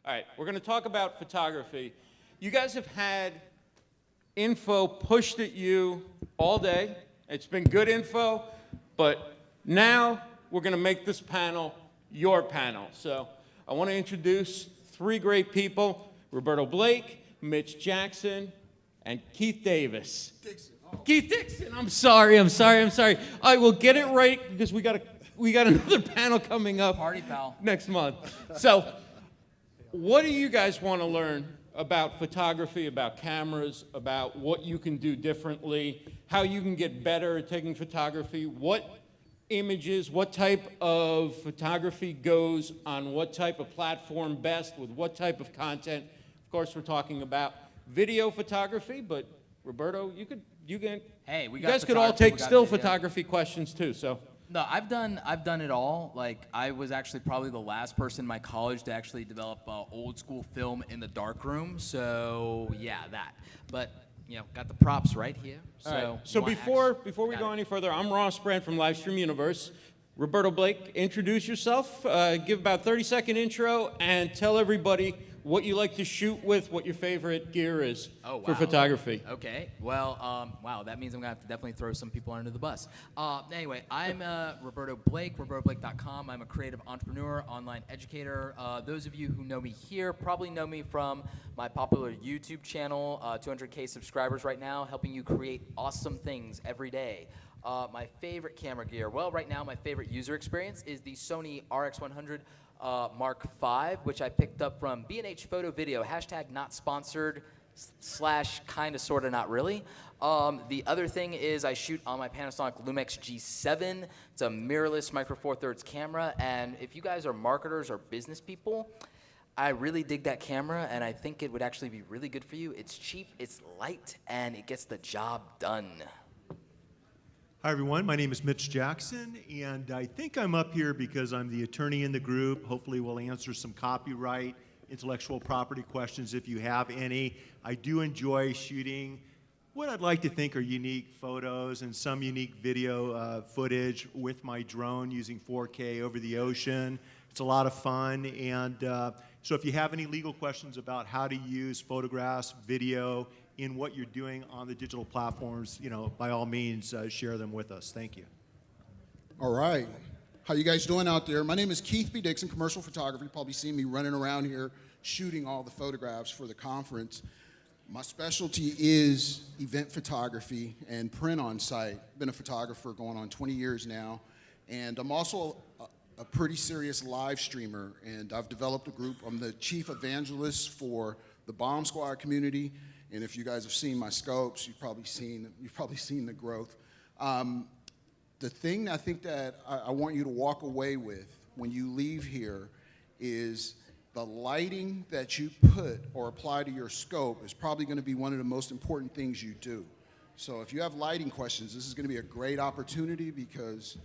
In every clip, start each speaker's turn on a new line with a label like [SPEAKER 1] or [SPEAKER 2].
[SPEAKER 1] All right, we're going to talk about photography. You guys have had info pushed at you all day. It's been good info, but now we're going to make this panel your panel. So I want to introduce three great people: Roberto Blake, Mitch Jackson, and Keith Davis.
[SPEAKER 2] Dixon. Oh.
[SPEAKER 1] Keith Dixon. I'm sorry. I will get it right because we got another panel coming up.
[SPEAKER 3] Party foul.
[SPEAKER 1] Next month. So, what do you guys want to learn about photography, about cameras, about what you can do differently, how you can get better at taking photography, what images, what type of photography goes on what type of platform best with what type of content? Of course, we're talking about video photography, but Roberto, you guys could all take still photography questions too. So.
[SPEAKER 3] No, I've done it all. Like, I was actually probably the last person in my college to actually develop old school film in the darkroom. So yeah, that. But got the props right here.
[SPEAKER 1] All right. So before we go any further, I'm Ross Brand from Livestream Universe. Roberto Blake, introduce yourself. Give about 30-second intro and tell everybody what you like to shoot with, what your favorite gear is for photography.
[SPEAKER 3] Okay. Well, wow, that means I'm going to have to definitely throw some people under the bus. Anyway, I'm Roberto Blake, robertoblake.com. I'm a creative entrepreneur, online educator. Those of you who know me here probably know me from my popular YouTube channel, 200K subscribers right now, helping you create awesome things every day. My favorite camera gear, well, right now my favorite user experience is the Sony RX100 Mark V, which I picked up from B&H Photo Video, hashtag not sponsored / kind of sort of not really. The other thing is I shoot on my Panasonic Lumix G7. It's a mirrorless micro four thirds camera, and if you guys are marketers or business people, I really dig that camera, and I think it would actually be really good for you. It's cheap, it's light, and it gets the job done.
[SPEAKER 2] Hi, everyone. My name is Mitch Jackson, and I think I'm up here because I'm the attorney in the group. Hopefully, we'll answer some copyright, intellectual property questions if you have any. I do enjoy shooting what I'd like to think are unique photos and some unique video footage with my drone using 4K over the ocean. It's a lot of fun, and so if you have any legal questions about how to use photographs, video, in what you're doing on the digital platforms, by all means, share them with us. Thank you.
[SPEAKER 4] All right. How you guys doing out there? My name is Keith B. Dixon, commercial photographer. You've probably seen me running around here shooting all the photographs for the conference. My specialty is event photography and print on site. Been a photographer going on 20 years now. And I'm also a pretty serious live streamer. And I've developed a group. I'm the chief evangelist for the Bomb Squad community. And if you guys have seen my scopes, you've probably seen the growth. The thing I think that I want you to walk away with when you leave here is the lighting that you put or apply to your scope is probably going to be one of the most important things you do. So if you have lighting questions, this is going to be a great opportunity because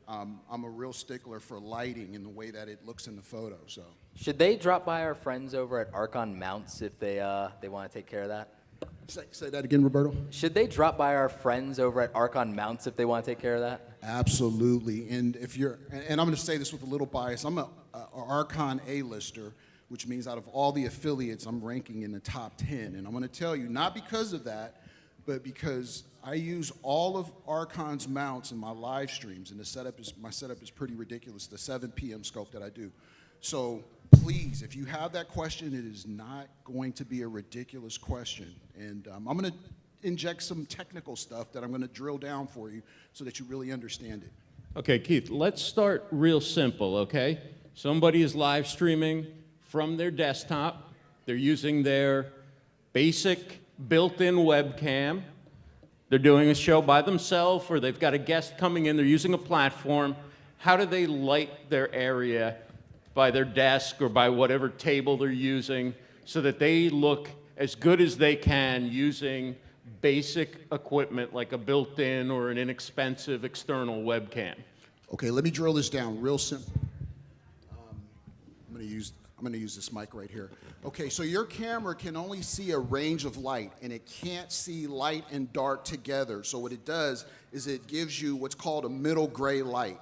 [SPEAKER 4] I'm a real stickler for lighting in the way that it looks in the photo. So.
[SPEAKER 3] Should they drop by our friends over at Archon Mounts if they want to take care of that?
[SPEAKER 4] Say that again, Roberto.
[SPEAKER 3] Should they drop by our friends over at Archon Mounts if they want to take care of that?
[SPEAKER 4] Absolutely. And I'm going to say this with a little bias. I'm a Archon A-lister, which means out of all the affiliates, I'm ranking in the top 10. And I'm going to tell you, not because of that, but because I use all of Archon's mounts in my live streams, and my setup is pretty ridiculous, the 7 p.m. scope that I do. So please, if you have that question, it is not going to be a ridiculous question. And I'm going to inject some technical stuff that I'm going to drill down for you so that you really understand it.
[SPEAKER 1] Okay, Keith, let's start real simple, okay? Somebody is live streaming from their desktop. They're using their basic built-in webcam. They're doing a show by themselves, or they've got a guest coming in. They're using a platform. How do they light their area by their desk or by whatever table they're using so that they look as good as they can using basic equipment like a built-in or an inexpensive external webcam?
[SPEAKER 4] Okay, let me drill this down real simple. I'm going to use this mic right here. Okay, so your camera can only see a range of light, and it can't see light and dark together. So what it does is it gives you what's called a middle gray light.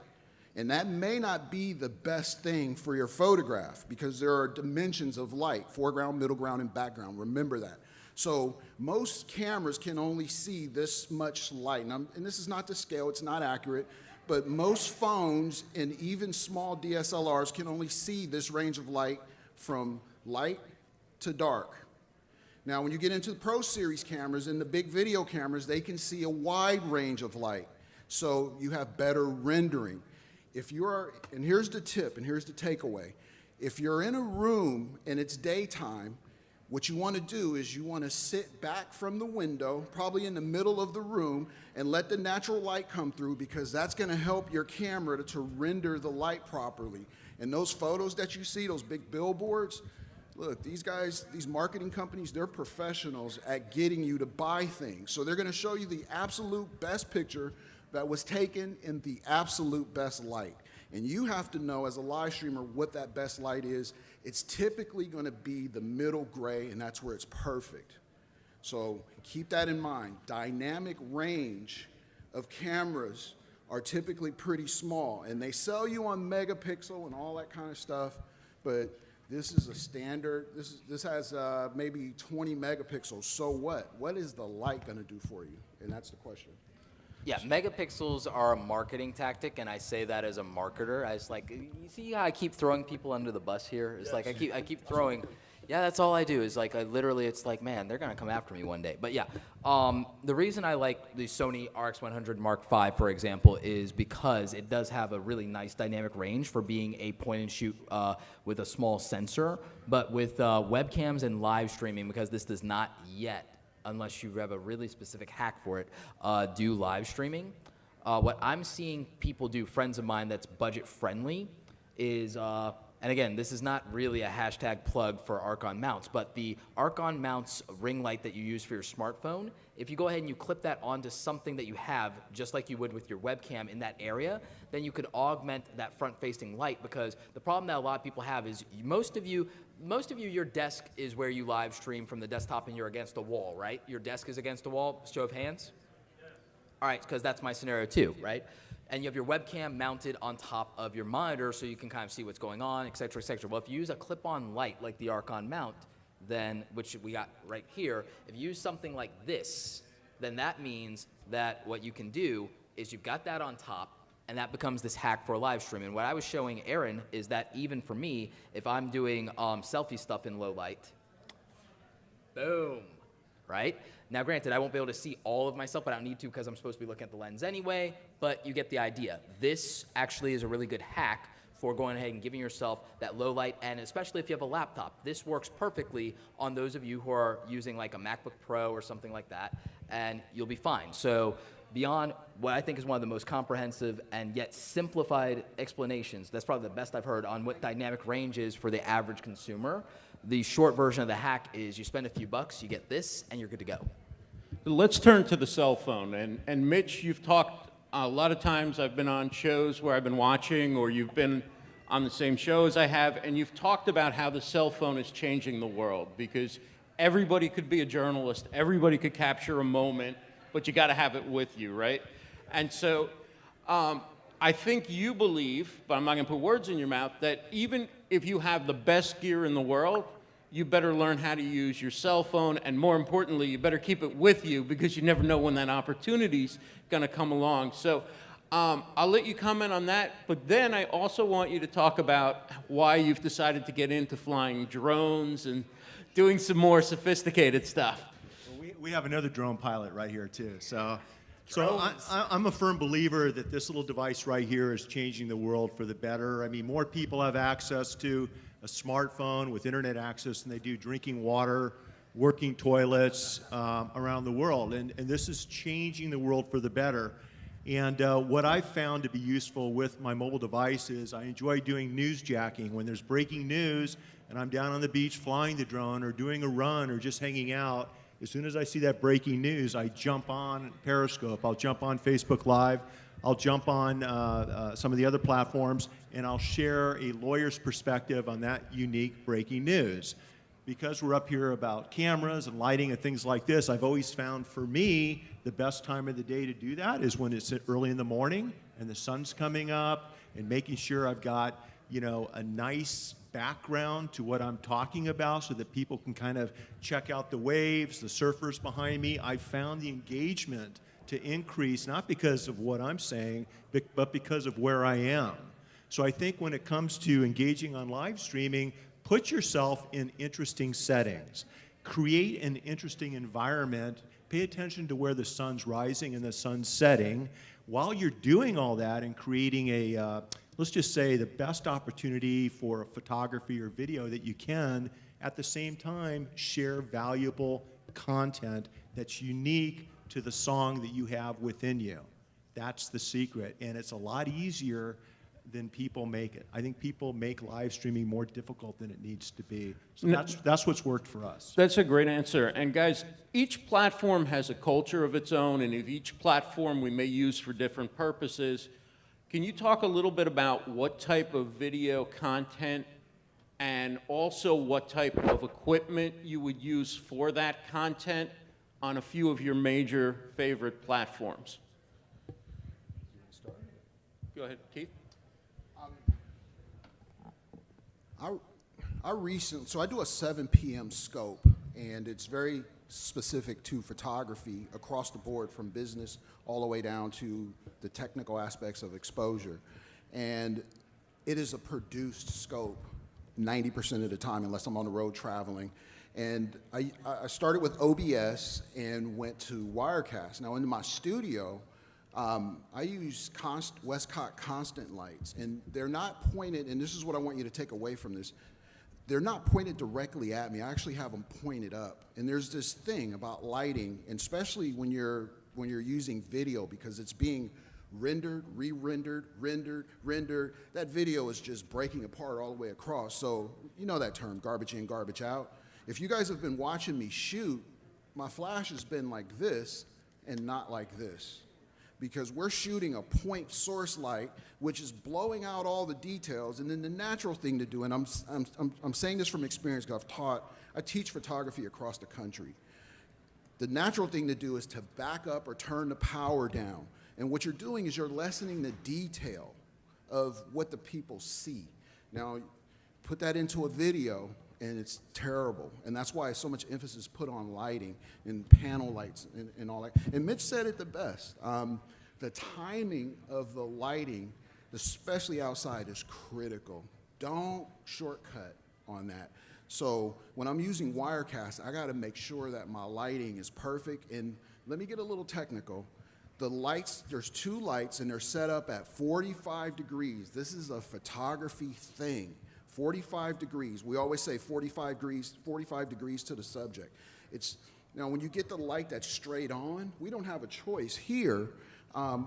[SPEAKER 4] And that may not be the best thing for your photograph because there are dimensions of light, foreground, middle ground, and background. Remember that. So most cameras can only see this much light. And this is not to scale, it's not accurate, but most phones and even small DSLRs can only see this range of light from light to dark. Now, when you get into the Pro Series cameras and the big video cameras, they can see a wide range of light. So you have better rendering. And here's the tip and here's the takeaway. If you're in a room and it's daytime, what you want to do is you want to sit back from the window, probably in the middle of the room, and let the natural light come through because that's going to help your camera to render the light properly. And those photos that you see, those big billboards, look, these guys, these marketing companies, they're professionals at getting you to buy things. So they're going to show you the absolute best picture that was taken in the absolute best light. And you have to know as a live streamer what that best light is. It's typically going to be the middle gray, and that's where it's perfect. So keep that in mind. Dynamic range of cameras are typically pretty small, and they sell you on megapixel and all that kind of stuff, but this is a standard. This has maybe 20 megapixels. So what? What is the light going to do for you? And that's the question.
[SPEAKER 3] Yeah, megapixels are a marketing tactic, and I say that as a marketer. As like, you see how I keep throwing people under the bus here? It's like I keep throwing. Yeah, that's all I do. Is like it's like, man, they're gonna come after me one day. But yeah, the reason I like the Sony RX100 Mark V, for example, is because it does have a really nice dynamic range for being a point and shoot with a small sensor. But with webcams and live streaming, because this does not yet, unless you have a really specific hack for it, do live streaming. What I'm seeing people do, friends of mine that's budget friendly, is, and again, this is not really a hashtag plug for Archon mounts, but the Archon mounts ring light that you use for your smartphone, if you go ahead and you clip that onto something that you have, just like you would with your webcam in that area, then you could augment that front-facing light, because the problem that a lot of people have is most of you, your desk is where you live stream from the desktop and you're against a wall, right? Your desk is against a wall, show of hands? All right, because that's my scenario too, right? And you have your webcam mounted on top of your monitor so you can kind of see what's going on, et cetera, et cetera. Well, if you use a clip-on light like the Archon mount, then, which we got right here, if you use something like this, then that means that what you can do is you've got that on top, and that becomes this hack for live stream. And what I was showing Aaron is that even for me, if I'm doing selfie stuff in low light, boom, right? Now, granted, I won't be able to see all of myself, but I don't need to because I'm supposed to be looking at the lens anyway, but you get the idea. This actually is a really good hack for going ahead and giving yourself that low light, and especially if you have a laptop. This works perfectly on those of you who are using like a MacBook Pro or something like that, and you'll be fine. So beyond what I think is one of the most comprehensive and yet simplified explanations, that's probably the best I've heard on what dynamic range is for the average consumer. The short version of the hack is you spend a few bucks, you get this, and you're good to go.
[SPEAKER 1] Let's turn to the cell phone. And Mitch, you've talked a lot of times. I've been on shows where I've been watching, or you've been on the same show as I have, and you've talked about how the cell phone is changing the world, because everybody could be a journalist, everybody could capture a moment, but you got to have it with you, right? And so I think you believe, but I'm not going to put words in your mouth, that even if you have the best gear in the world, you better learn how to use your cell phone, and more importantly, you better keep it with you, because you never know when that opportunity's going to come along. So I'll let you comment on that, but then I also want you to talk about why you've decided to get into flying drones and doing some more sophisticated stuff.
[SPEAKER 2] We have another drone pilot right here too. So I'm a firm believer that this little device right here is changing the world for the better. I mean, more people have access to a smartphone with internet access than they do drinking water, working toilets around the world. And this is changing the world for the better. And what I've found to be useful with my mobile device is I enjoy doing newsjacking. When there's breaking news and I'm down on the beach flying the drone or doing a run or just hanging out, as soon as I see that breaking news, I jump on Periscope, I'll jump on Facebook Live, I'll jump on some of the other platforms, and I'll share a lawyer's perspective on that unique breaking news. Because we're up here about cameras and lighting and things like this, I've always found for me the best time of the day to do that is when it's early in the morning and the sun's coming up and making sure I've got, a nice background to what I'm talking about so that people can kind of check out the waves, the surfers behind me. I found the engagement to increase, not because of what I'm saying, but because of where I am. So I think when it comes to engaging on live streaming, put yourself in interesting settings. Create an interesting environment. Pay attention to where the sun's rising and the sun's setting. While you're doing all that and creating let's just say, the best opportunity for photography or video that you can, at the same time, share valuable content that's unique to the song that you have within you. That's the secret, and it's a lot easier than people make it. I think people make live streaming more difficult than it needs to be. So that's what's worked for us.
[SPEAKER 1] That's a great answer. And guys, each platform has a culture of its own, and each platform we may use for different purposes. Can you talk a little bit about what type of video content and also what type of equipment you would use for that content on a few of your major favorite platforms? Go ahead, Keith.
[SPEAKER 4] So I do a 7 p.m. scope, and it's very specific to photography across the board, from business all the way down to the technical aspects of exposure. And it is a produced scope 90% of the time, unless I'm on the road traveling. And I started with OBS and went to Wirecast. Now in my studio, I use Westcott constant lights, and they're not pointed, and this is what I want you to take away from this, they're not pointed directly at me. I actually have them pointed up. And there's this thing about lighting, and especially when you're using video, because it's being rendered, re-rendered, rendered. That video is just breaking apart all the way across. So you know that term, garbage in, garbage out. If you guys have been watching me shoot, my flash has been like this and not like this, because we're shooting a point source light, which is blowing out all the details. And then the natural thing to do, and I'm saying this from experience because I teach photography across the country. The natural thing to do is to back up or turn the power down. And what you're doing is you're lessening the detail of what the people see. Now, put that into a video, and it's terrible. And that's why so much emphasis is put on lighting and panel lights and all that. And Mitch said it the best. The timing of the lighting, especially outside, is critical. Don't shortcut on that. So when I'm using Wirecast, I gotta make sure that my lighting is perfect. And let me get a little technical. The lights, there's 2 lights, and they're set up at 45 degrees. This is a photography thing. 45 degrees. We always say 45 degrees to the subject. Now, when you get the light that's straight on, we don't have a choice. Here,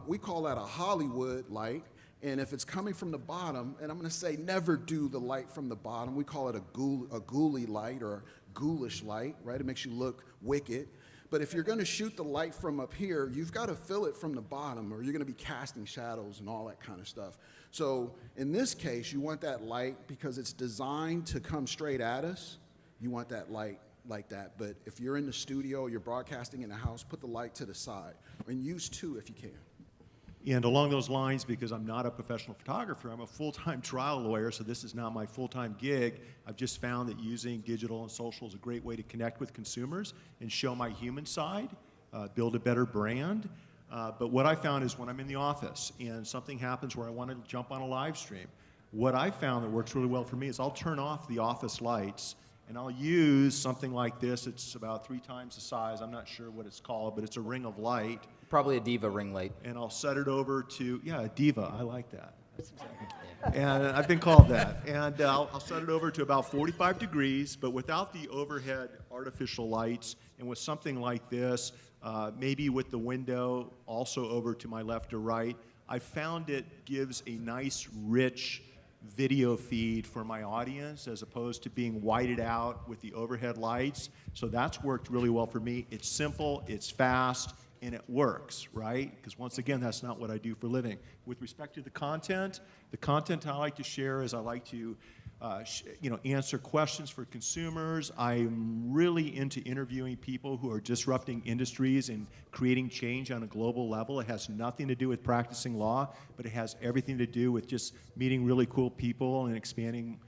[SPEAKER 4] we call that a Hollywood light, and if it's coming from the bottom, and I'm gonna say never do the light from the bottom, we call it a ghoulie light or a ghoulish light, right? It makes you look wicked. But if you're gonna shoot the light from up here, you've gotta fill it from the bottom, or you're gonna be casting shadows and all that kind of stuff. So in this case, you want that light, because it's designed to come straight at us, you want that light like that. But if you're in the studio, you're broadcasting in the house, put the light to the side, and use 2 if you can.
[SPEAKER 2] And along those lines, because I'm not a professional photographer, I'm a full-time trial lawyer, so this is not my full-time gig. I've just found that using digital and social is a great way to connect with consumers and show my human side, build a better brand. But what I found is when I'm in the office and something happens where I want to jump on a live stream, what I found that works really well for me is I'll turn off the office lights and I'll use something like this. It's about 3 times the size. I'm not sure what it's called, but it's a ring of light.
[SPEAKER 3] Probably a Diva ring light.
[SPEAKER 2] And I'll set it over to, a Diva. I like that. That's exactly. And I've been called that. And I'll set it over to about 45 degrees, but without the overhead artificial lights, and with something like this, maybe with the window also over to my left or right, I found it gives a nice, rich video feed for my audience as opposed to being whited out with the overhead lights. So that's worked really well for me. It's simple, it's fast, and it works, right? Because once again, that's not what I do for a living. With respect to the content I like to share is I like to answer questions for consumers. I'm really into interviewing people who are disrupting industries and creating change on a global level. It has nothing to do with practicing law, but it has everything to do with just meeting really cool people and expanding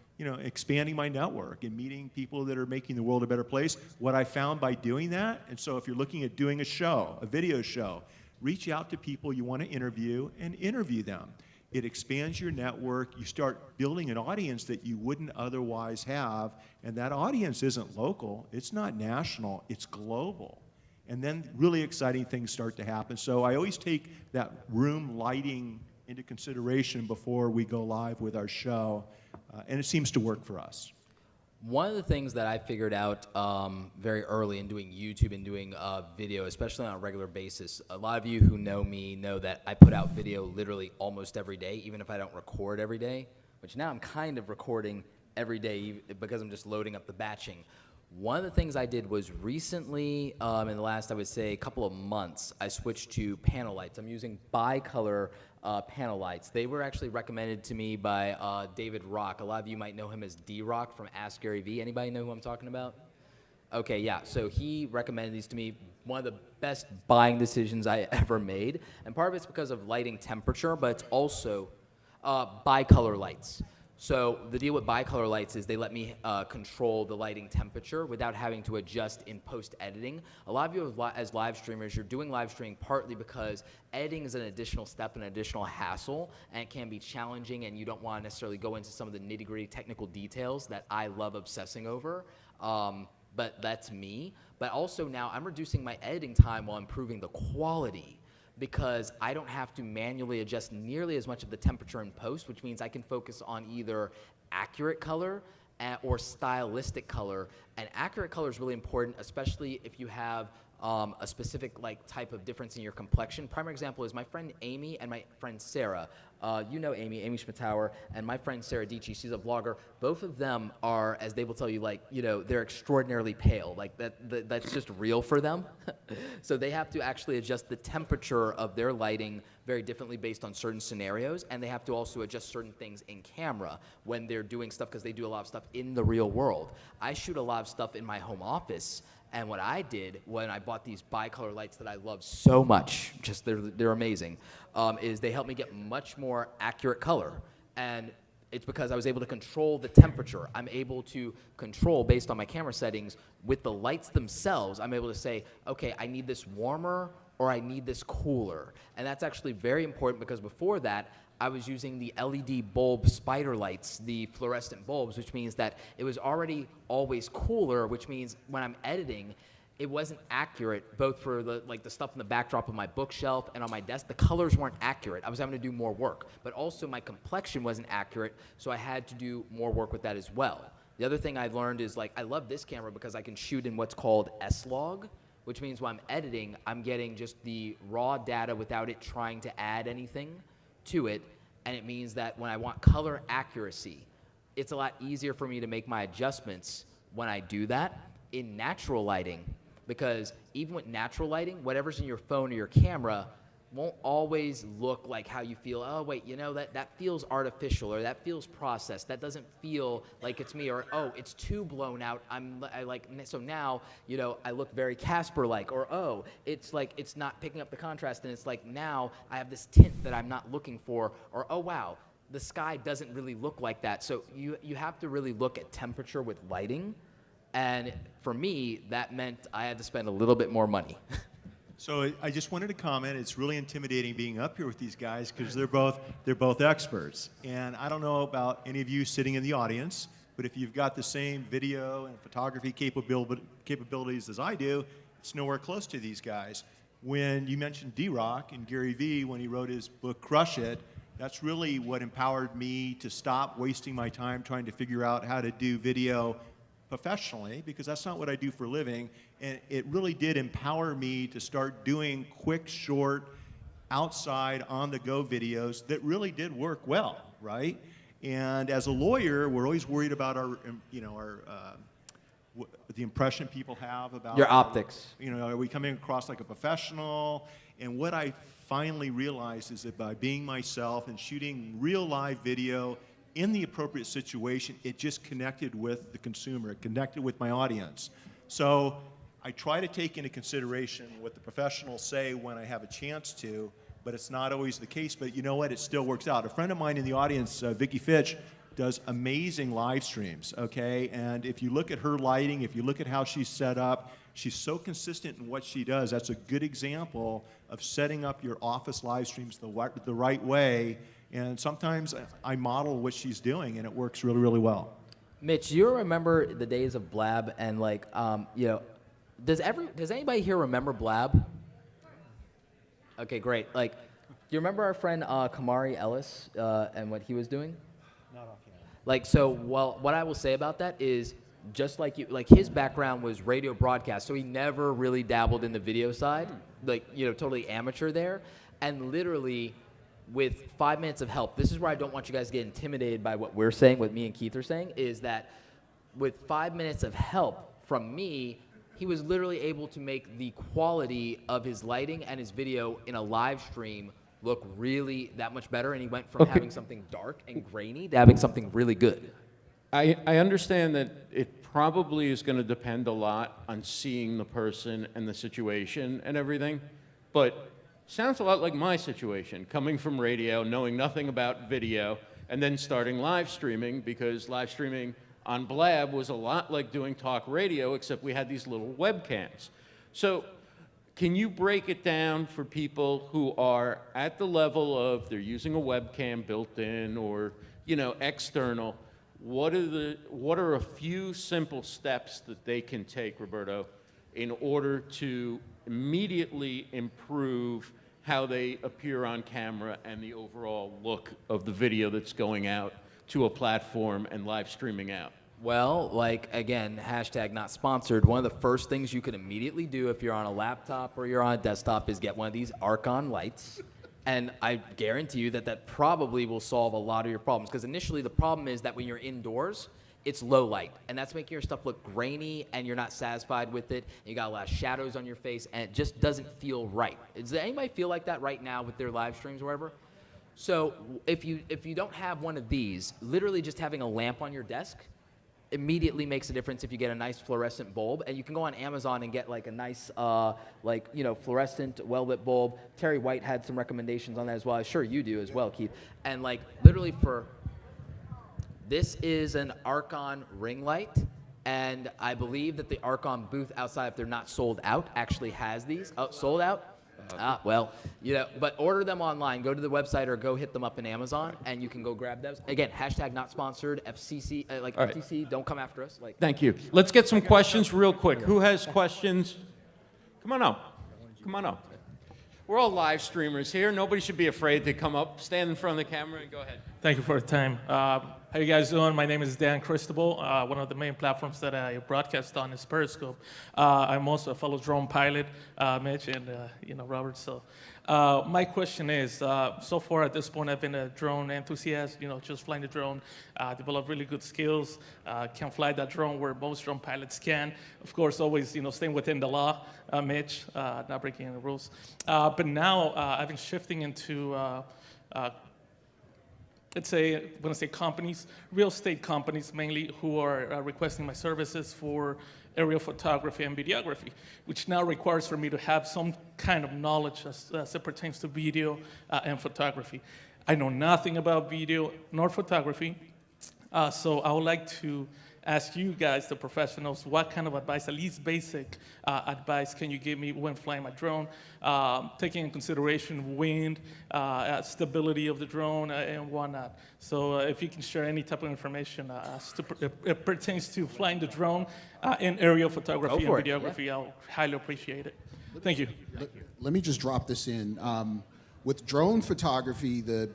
[SPEAKER 2] my network and meeting people that are making the world a better place. What I found by doing that, and so if you're looking at doing a show, a video show, reach out to people you want to interview and interview them. It expands your network. You start building an audience that you wouldn't otherwise have, and that audience isn't local, it's not national, it's global. And then really exciting things start to happen. So I always take that room lighting into consideration before we go live with our show, and it seems to work for us.
[SPEAKER 3] One of the things that I figured out very early in doing YouTube and doing video, especially on a regular basis, a lot of you who know me know that I put out video literally almost every day, even if I don't record every day, which now I'm kind of recording every day because I'm just loading up the batching. One of the things I did was recently, in the last, I would say, couple of months, I switched to panel lights. I'm using bicolor panel lights. They were actually recommended to me by David Rock. A lot of you might know him as D-Rock from Ask Gary Vee. Anybody know who I'm talking about? Okay, yeah, so he recommended these to me. One of the best buying decisions I ever made. And part of it's because of lighting temperature, but it's also bicolor lights. So the deal with bicolor lights is they let me control the lighting temperature without having to adjust in post-editing. A lot of you as live streamers, you're doing live streaming partly because editing is an additional step, an additional hassle, and it can be challenging, and you don't want to necessarily go into some of the nitty-gritty technical details that I love obsessing over. But that's me. But also now I'm reducing my editing time while improving the quality, because I don't have to manually adjust nearly as much of the temperature in post, which means I can focus on either accurate color or stylistic color. And accurate color is really important, especially if you have a specific type of difference in your complexion. Prime example is my friend Amy and my friend Sarah. You know Amy Schmittauer, and my friend Sarah Dici. She's a vlogger. Both of them are, as they will tell you, they're extraordinarily pale. That's just real for them. So they have to actually adjust the temperature of their lighting very differently based on certain scenarios, and they have to also adjust certain things in camera when they're doing stuff, because they do a lot of stuff in the real world. I shoot a lot of stuff in my home office. And what I did when I bought these bicolor lights that I love so much, just they're amazing, is they helped me get much more accurate color. And it's because I was able to control the temperature. I'm able to control, based on my camera settings, with the lights themselves, I'm able to say, okay, I need this warmer or I need this cooler. And that's actually very important, because before that, I was using the LED bulb spider lights, the fluorescent bulbs, which means that it was already always cooler, which means when I'm editing, it wasn't accurate, both for the stuff in the backdrop of my bookshelf and on my desk. The colors weren't accurate. I was having to do more work. But also my complexion wasn't accurate, so I had to do more work with that as well. The other thing I learned is, I love this camera because I can shoot in what's called S-Log, which means when I'm editing, I'm getting just the raw data without it trying to add anything to it. And it means that when I want color accuracy, it's a lot easier for me to make my adjustments when I do that in natural lighting, because even with natural lighting, whatever's in your phone or your camera won't always look like how you feel. Oh, wait, that feels artificial, or that feels processed. That doesn't feel like it's me, or, oh, it's too blown out. So now, I look very Casper-like, or, oh, it's not picking up the contrast, and it's now I have this tint that I'm not looking for, or, oh, wow, the sky doesn't really look like that. So you have to really look at temperature with lighting, and for me, that meant I had to spend a little bit more money.
[SPEAKER 2] So I just wanted to comment. It's really intimidating being up here with these guys because they're both experts. And I don't know about any of you sitting in the audience, but if you've got the same video and photography capabilities as I do, it's nowhere close to these guys. When you mentioned D-Rock and Gary Vee when he wrote his book Crush It, that's really what empowered me to stop wasting my time trying to figure out how to do video professionally, because that's not what I do for a living. And it really did empower me to start doing quick, short, outside, on-the-go videos that really did work well, right? And as a lawyer, we're always worried about the impression people have about
[SPEAKER 3] Your optics.
[SPEAKER 2] Are we coming across like a professional? And what I finally realized is that by being myself and shooting real live video in the appropriate situation, it just connected with the consumer, it connected with my audience. So I try to take into consideration what the professionals say when I have a chance to, but it's not always the case. But you know what? It still works out. A friend of mine in the audience, Vicki Fitch, does amazing live streams, okay? And if you look at her lighting, if you look at how she's set up, she's so consistent in what she does. That's a good example of setting up your office live streams the right way. And sometimes I model what she's doing, and it works really, really well.
[SPEAKER 3] Mitch, you remember the days of Blab and like, you know, does anybody here remember Blab? Okay, great. Like, do you remember our friend Kamari Ellis and what he was doing?
[SPEAKER 2] Not offhand.
[SPEAKER 3] Like, so, well, what I will say about that is, just like you, like his background was radio broadcast, so he never really dabbled in the video side, like, you know, totally amateur there. And literally, with 5 minutes of help, this is where I don't want you guys to get intimidated by what we're saying, what me and Keith are saying, is that with 5 minutes of help from me, he was literally able to make the quality of his lighting and his video in a live stream look really that much better, and he went from having something dark and grainy to having something really good.
[SPEAKER 1] I understand that it probably is going to depend a lot on seeing the person and the situation and everything, but sounds a lot like my situation, coming from radio, knowing nothing about video, and then starting live streaming, because live streaming on Blab was a lot like doing talk radio, except we had these little webcams. So can you break it down for people who are at the level of they're using a webcam built in or, you know, external? What are a few simple steps that they can take, Roberto, in order to immediately improve how they appear on camera and the overall look of the video that's going out to a platform and live streaming out?
[SPEAKER 3] Well, like, again, hashtag not sponsored. One of the first things you can immediately do if you're on a laptop or you're on a desktop is get one of these Archon lights. And I guarantee you that that probably will solve a lot of your problems. Because initially the problem is that when you're indoors, it's low light. And that's making your stuff look grainy and you're not satisfied with it. And you got a lot of shadows on your face and it just doesn't feel right. Does anybody feel like that right now with their live streams or whatever? So if you don't have one of these, literally just having a lamp on your desk immediately makes a difference if you get a nice fluorescent bulb. And you can go on Amazon and get like a nice, like, you know, fluorescent, well-lit bulb. Terry White had some recommendations on that as well. I'm sure you do as well, Keith. And like literally this is an Archon ring light. And I believe that the Archon booth outside, if they're not sold out, actually has these. Oh, sold out? Well, you know, but order them online. Go to the website or go hit them up in Amazon, and you can go grab those. Again, hashtag not sponsored. FCC, like
[SPEAKER 1] All right.
[SPEAKER 3] FTC, don't come after us. Like,
[SPEAKER 1] Thank you. Let's get some questions real quick. Who has questions? Come on up. Come on up. We're all live streamers here. Nobody should be afraid to come up, stand in front of the camera, and go ahead.
[SPEAKER 5] Thank you for the time. How you guys doing? My name is Dan Cristobal. One of the main platforms that I broadcast on is Periscope. I'm also a fellow drone pilot, Mitch and you know, Robert. So my question is, so far at this point, I've been a drone enthusiast. You know, just flying the drone, developed really good skills. Can fly that drone where most drone pilots can. Of course, always staying within the law, Mitch, not breaking any rules. But now I've been shifting into let's say, when I say companies, real estate companies mainly, who are requesting my services for aerial photography and videography, which now requires for me to have some kind of knowledge as it pertains to video and photography. I know nothing about video nor photography, so I would like to ask you guys, the professionals, what kind of advice, at least basic advice, can you give me when flying my drone, taking in consideration wind, stability of the drone, and whatnot. So if you can share any type of information as to it pertains to flying the drone in aerial photography and videography, I'll highly appreciate it. Thank you.
[SPEAKER 4] Let me just drop this in. With drone photography, the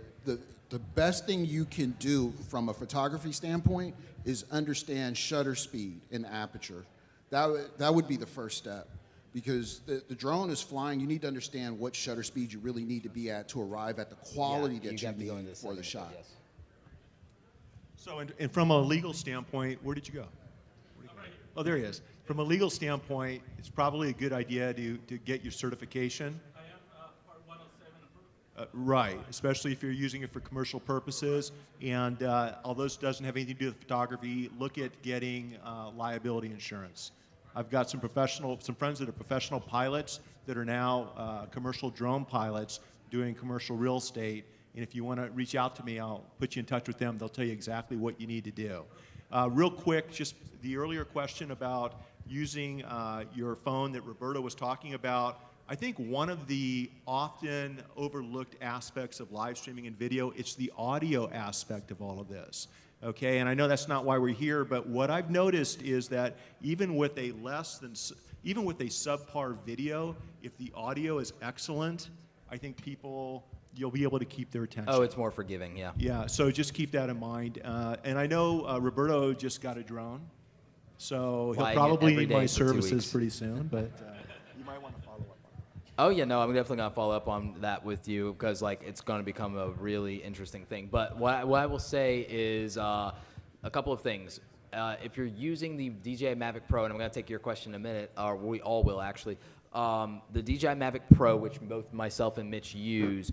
[SPEAKER 4] best thing you can do from a photography standpoint is understand shutter speed and aperture. That would be the first step, because the drone is flying. You need to understand what shutter speed you really need to be at to arrive at the quality that you need for the shot.
[SPEAKER 3] Yes.
[SPEAKER 2] So, and from a legal standpoint, where did you go? Oh, there he is. From a legal standpoint, it's probably a good idea to get your certification.
[SPEAKER 5] I am Part 107 approved.
[SPEAKER 2] Right, especially if you're using it for commercial purposes. And although this doesn't have anything to do with photography, look at getting liability insurance. I've got some friends that are professional pilots that are now commercial drone pilots doing commercial real estate. And if you want to reach out to me, I'll put you in touch with them. They'll tell you exactly what you need to do. Real quick, just the earlier question about using your phone that Roberto was talking about. I think one of the often overlooked aspects of live streaming and video, it's the audio aspect of all of this. Okay, and I know that's not why we're here, but what I've noticed is that even with a subpar video, if the audio is excellent, I think you'll be able to keep their attention.
[SPEAKER 3] Oh, it's more forgiving, yeah.
[SPEAKER 2] Yeah, so just keep that in mind. And I know Roberto just got a drone, so he'll
[SPEAKER 3] Flying it
[SPEAKER 2] probably
[SPEAKER 3] every
[SPEAKER 2] need my
[SPEAKER 3] day for 2
[SPEAKER 2] services
[SPEAKER 3] weeks.
[SPEAKER 2] pretty soon, but you might want to follow up on that.
[SPEAKER 3] Oh yeah, no, I'm definitely gonna follow up on that with you because like it's gonna become a really interesting thing. But what I will say is a couple of things. If you're using the DJI Mavic Pro, and I'm gonna take your question in a minute, or we all will actually, the DJI Mavic Pro, which both myself and Mitch use,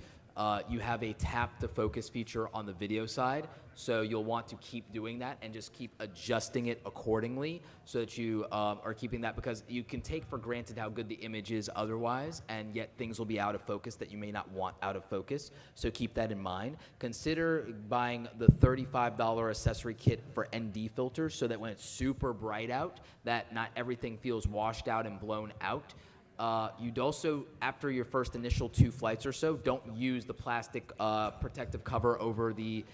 [SPEAKER 3] you have a tap to focus feature on the video side. So you'll want to keep doing that and just keep adjusting it accordingly so that you are keeping that, because you can take for granted how good the image is otherwise, and yet things will be out of focus that you may not want out of focus. So keep that in mind. Consider buying the $35 accessory kit for ND filters so that when it's super bright out, that not everything feels washed out and blown out. You'd also, after your first initial 2 flights or so, don't use the plastic protective cover over the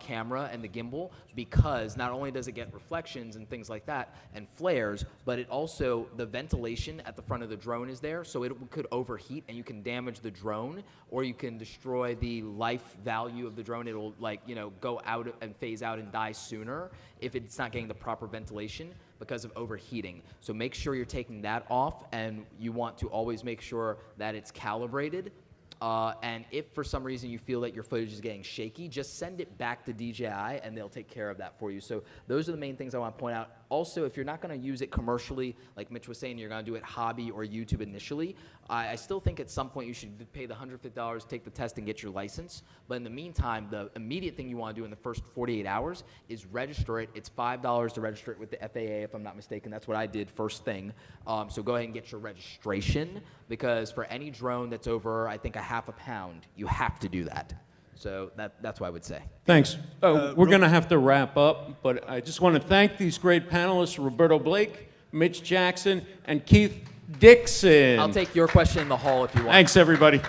[SPEAKER 3] camera and the gimbal, because not only does it get reflections and things like that and flares, but it also, the ventilation at the front of the drone is there, so it could overheat and you can damage the drone, or you can destroy the life value of the drone. It'll go out and phase out and die sooner if it's not getting the proper ventilation because of overheating. So make sure you're taking that off, and you want to always make sure that it's calibrated. And if for some reason you feel that your footage is getting shaky, just send it back to DJI and they'll take care of that for you. So those are the main things I want to point out. Also, if you're not going to use it commercially, like Mitch was saying, you're going to do it hobby or YouTube initially, I still think at some point you should pay the $150, take the test, and get your license. But in the meantime, the immediate thing you want to do in the first 48 hours is register it. It's $5 to register it with the FAA, if I'm not mistaken. That's what I did first thing. So go ahead and get your registration, because for any drone that's over, I think, a half a pound, you have to do that. So that's what I would say.
[SPEAKER 1] Thanks. We're going to have to wrap up, but I just want to thank these great panelists, Roberto Blake, Mitch Jackson, and Keith Dixon.
[SPEAKER 3] I'll take your question in the hall if you want.
[SPEAKER 1] Thanks, everybody.